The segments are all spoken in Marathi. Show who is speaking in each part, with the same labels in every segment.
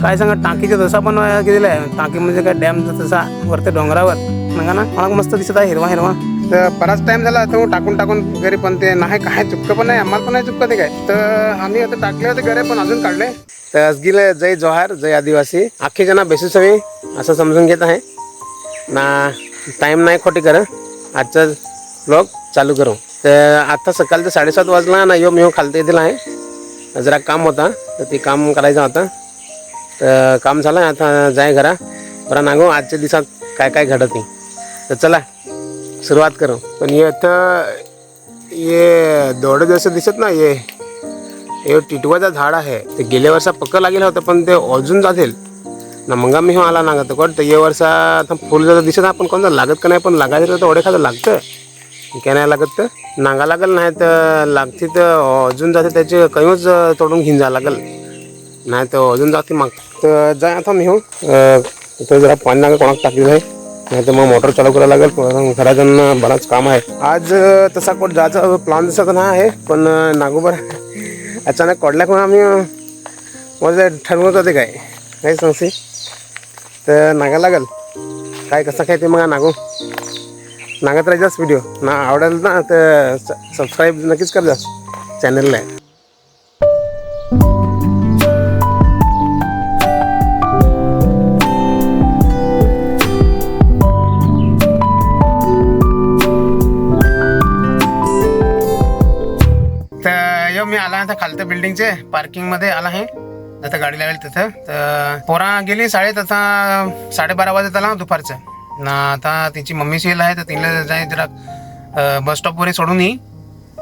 Speaker 1: काय सांगा टाकीचा तसा पण केलेला आहे. टाकी म्हणजे काय डॅमचा तसा वरती डोंगरावर नका ना, मला मस्त दिसत आहे हिरवा हिरवा. तर बराच टाइम झाला तो टाकून टाकून घरी, पण ते नाही काय चुपकं पण नाही, आम्हाला पण नाही चुपकं ते काय. तर आम्ही आता टाकले होते घरी पण अजून काढले. तर असगीले जय जोहार जय आदिवासी अख्खे जना बेसूस हवे असं समजून घेत आहे ना. टाईम नाही खोटी कर, आजचा ब्लॉग चालू करू. तर आता सकाळचं 7:30 वाजला ना, मी खालते येतील आहे. जरा काम होता तर ते काम करायचं होतं. तर काम झालं आता जाय घरा. बरं नागो आजच्या दिवसात काय काय घडत नाही. तर चला सुरुवात करू. पण ये तर ये दोडं जसं दिसत ना, हे टिटवाचं झाड आहे. ते गेल्या वर्षा पक्क लागेल होतं, पण ते अजून जातील ना. मग मी आला नागत कोण तर ये वर्षा आता फुल जर दिसत आपण कोणतं लागत का नाही, पण लागायचं तर ओढे खातं लागतं. काय नाही लागत तर नांगा लागल, नाही तर लागते तर अजून जाते. त्याचे कमीच तोडून घेऊन जावं लागेल, नाही तर अजून जाते मग. तर जाय आता मी इथं जरा पाणी नागा कोणाक टाकलेलं आहे, नाही तर मग मोटर चालू करायला लागेल. घराजण बराच काम आहे आज. तसा कोण जायचा प्लॅन दिसत नाही आहे, पण नागोबर अचानक कोडल्या कोण आम्ही माझं ठरवत होते काय सांगते. तर नागा लागल काय कसं काय ते मग नागू नागत राहायचाच. व्हिडिओ ना आवडेल ना तर सबस्क्राईब नक्कीच कर जा चॅनलला. तर यो मी आला आता खालत्या बिल्डिंगचे पार्किंगमध्ये आला आहे. आता गाडी लागेल तिथं. तर पोरा गेली शाळेत, आता 12:30 वाजत आला दुपारचं ना. आता तिची मम्मीची येईल आहे, तर तिला जाय जरा बस स्टॉपवर सोडून येई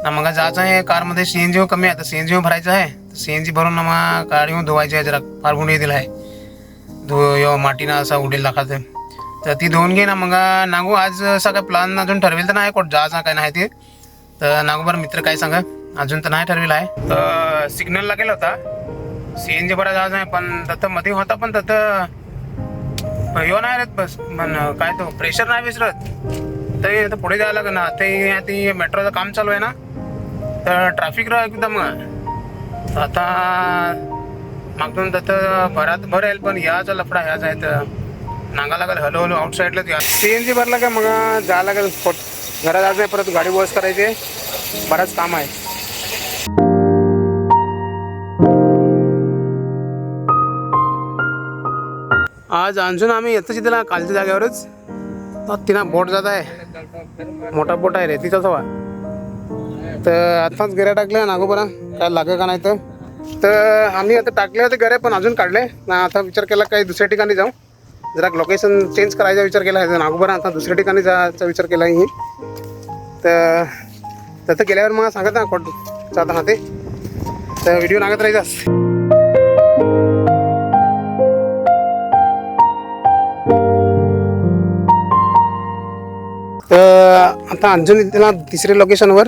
Speaker 1: ना. मग जायचं आहे कारमध्ये. CNG कमी आहे, तर CNG भरायचं आहे. CNG भरून ना मग गाडी धुवायची आहे. जरा फार गुंडी दिला आहे माटीनं असा उडेल दाखवायचं. तर ती धुवून घे ना. मग नागू आज असा काय प्लॅन अजून ठरवेल तर नाही कोण जायचं काय नाही ते. तर नागू बरं मित्र काय सांगा अजून तर नाही ठरविलं आहे. तर सिग्नलला गेला होता CNG भरा जायचं आहे, पण तथं मध्ये होता, पण तथं यो नाही राहत बस. पण काय तो प्रेशर नाही विसरत. तर पुढे जायला लागेल ना. ते मेट्रोचं काम चालू आहे ना, तर ट्रॅफिक राह एकदम. आता मागून तथं भरात भरेल, पण याचा लफडा ह्याच आहे. तर नागा लागेल हळूहळू आउटसाईडला. CNG भरला का मग जायला लागेल घरात जायचं आहे. परत गाडी वॉश करायची, बराच काम आहे. आज अजून आम्ही येतच तिला कालच्या जागेवरच. तिना बोट जात आहे, मोठा बोट आहे रेतीचाच हवा. तर आताच गेऱ्या टाकल्या नागो बरा काय लागं का नाही. तर आम्ही आता टाकले होते गेऱ्या, पण अजून काढले ना. आता विचार केला काही दुसऱ्या ठिकाणी जाऊ, जरा लोकेशन चेंज करायचा विचार केला आहे. नागो बरा आता दुसऱ्या ठिकाणी जायचा विचार केला आहे. तर तसं गेल्यावर मग सांगत ना कोण जाता हा ते. तर व्हिडिओ नागत राहायचाच. तर आता अजून त्याला तिसऱ्या लोकेशनवर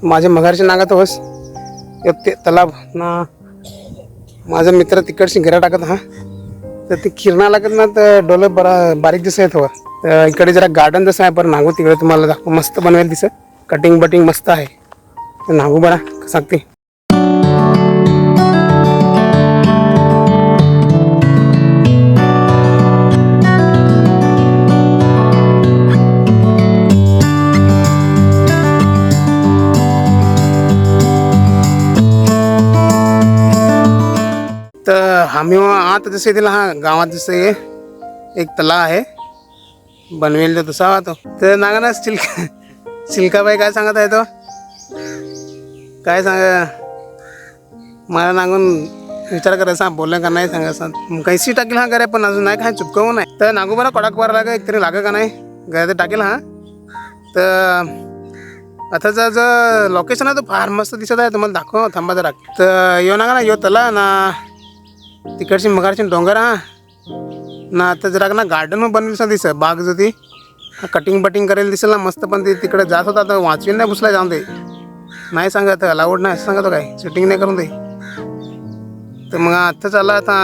Speaker 1: माझ्या मघारच्या नागात होस ते तलाव ना. माझा मित्र तिकडची घरा टाकत हा, तर ती किरणा लागत ना. तर डोलं बारीक दिसत आहे हवं. इकडे जरा गार्डन जसं आहे, बरं नागू तिकडे तुम्हाला दाखव. मस्त बनवायला दिसत, कटिंग बटिंग मस्त आहे. तर नागू बरा सांगते. तर आम्ही आता जसं तिला हा गावात जसं एक तलाव आहे बनवेल तर तसा तो. तर नागा ना सिल्काबाई काय सांगत आहे तो, काय सांगा मला नागून विचार करायचा बोललं का नाही सांगायचं. कैसी टाकेल हा करे, पण अजून नाही काय चुपकवू नाही. तर नागू बरा कडक वर लागा एकतरी लागं का नाही घरा तर टाकेल हा. तर आताचा जो लोकेशन आहे तो फार मस्त दिसत आहे, तुम्हाला दाखव थांबा जरा. तर यो नागा ना यो तला ना तिकडची मगारची डोंगर हा ना. आता जरा ना गार्डन बनवलं दिसत, बाग जो ती कटिंग बटिंग करायला दिसेल ना मस्त. पण ते तिकडे जात होता तर वाचवीन नाही पुसला जाऊन दे नाही सांगत अलाउड नाही असं सांगतो काय शूटिंग नाही करून दे. तर मग आत्ताच आला आता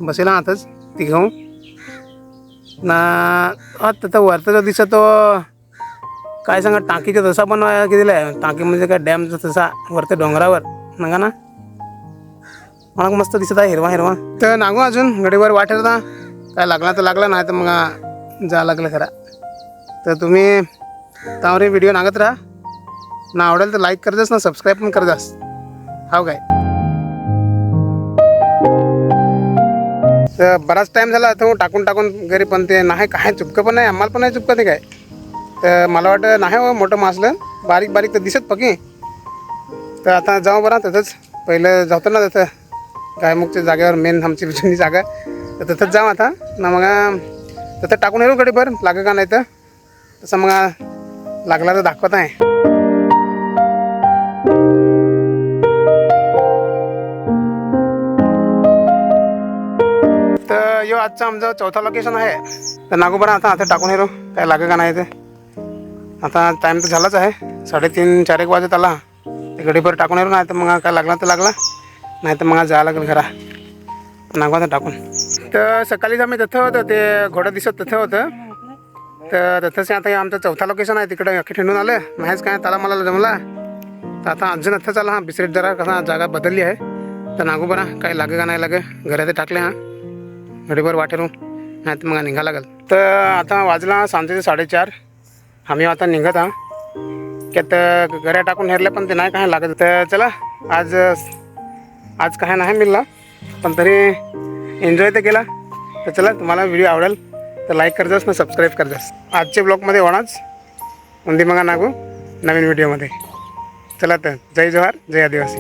Speaker 1: बसेल आताच ती घेऊन ना. आता तर वरचा दिसत तो काय सांगा टाकीचा तसा पण केलेला आहे. टाकी म्हणजे काय डॅमचा तसा वरती डोंगरावर नका ना. मला मस्त दिसत आहे हिरवा हिरवा. तर नागू अजून गडीवर वाटेल ना, काय लागला तर लागला, नाही तर मग जा लागलं खरा. तर तुम्ही त्यावर व्हिडिओ नागत राहा ना, आवडेल तर लाईक करजास ना, सबस्क्राईब पण करजास. हो काय. तर बराच टाईम झाला तो टाकून घरी, पण ते नाही काय चुपकं पण नाही, आम्हाला पण नाही चुपकं ते काय. तर मला वाटतं नाही हो मोठं मासलं, बारीक बारीक तर दिसत पकी. तर आता जाऊ बरं तसंच, पहिलं जातं ना तसं गायमुखच्या जागेवर, मेन आमची जुनी जागा, तर तसंच जाऊ आता ना. मग तसं टाकून येऊ गडी बरं, लागं का नाही तर तसं मग लागला तर दाखवत आहे. तर यो आजचा आमचं चौथा लोकेशन आहे. तर नागू बरं आता टाकून येऊ, काय लागं का नाही ते. आता टाईम तर झालाच आहे, 3:30-4 वाजत आला. ते गडीभर टाकून येऊ, नाही तर मग काय लागला तर लागला, नाही तर मग जायला लागेल घरा. नागू आता टाकून. तर सकाळीच आम्ही तथं होतं, ते घोडं दिसत तथं होतं. तर तसंच आता आमचं चौथा लोकेशन आहे, तिकडं अख्खी ठेवून आलं नाहीच काय त्याला मला जमला. तर आता अजून अथं चाला, हां बिसरीत जरा कसा जागा बदलली आहे. तर नागू बरा काय लागे का नाही लागे, घरात टाकले हां गडीभर वाटेरून, नाही तर मग निघा लागेल. तर आता वाजला सांजेचे 4:30. आम्ही आता निघत हा त्यात घरा टाकून हेरले, पण ते नाही काय लागत. तर चला आज काय नाही मिळला, पण तरी एन्जॉय तर केला. तर चला, तुम्हाला व्हिडिओ आवडेल तर लाईक करजास ना, सबस्क्राईब करजास. आजच्या ब्लॉगमध्ये होणाच उंदी मग नागू नवीन व्हिडिओमध्ये. चला तर, जय जोहार, जय आदिवासी.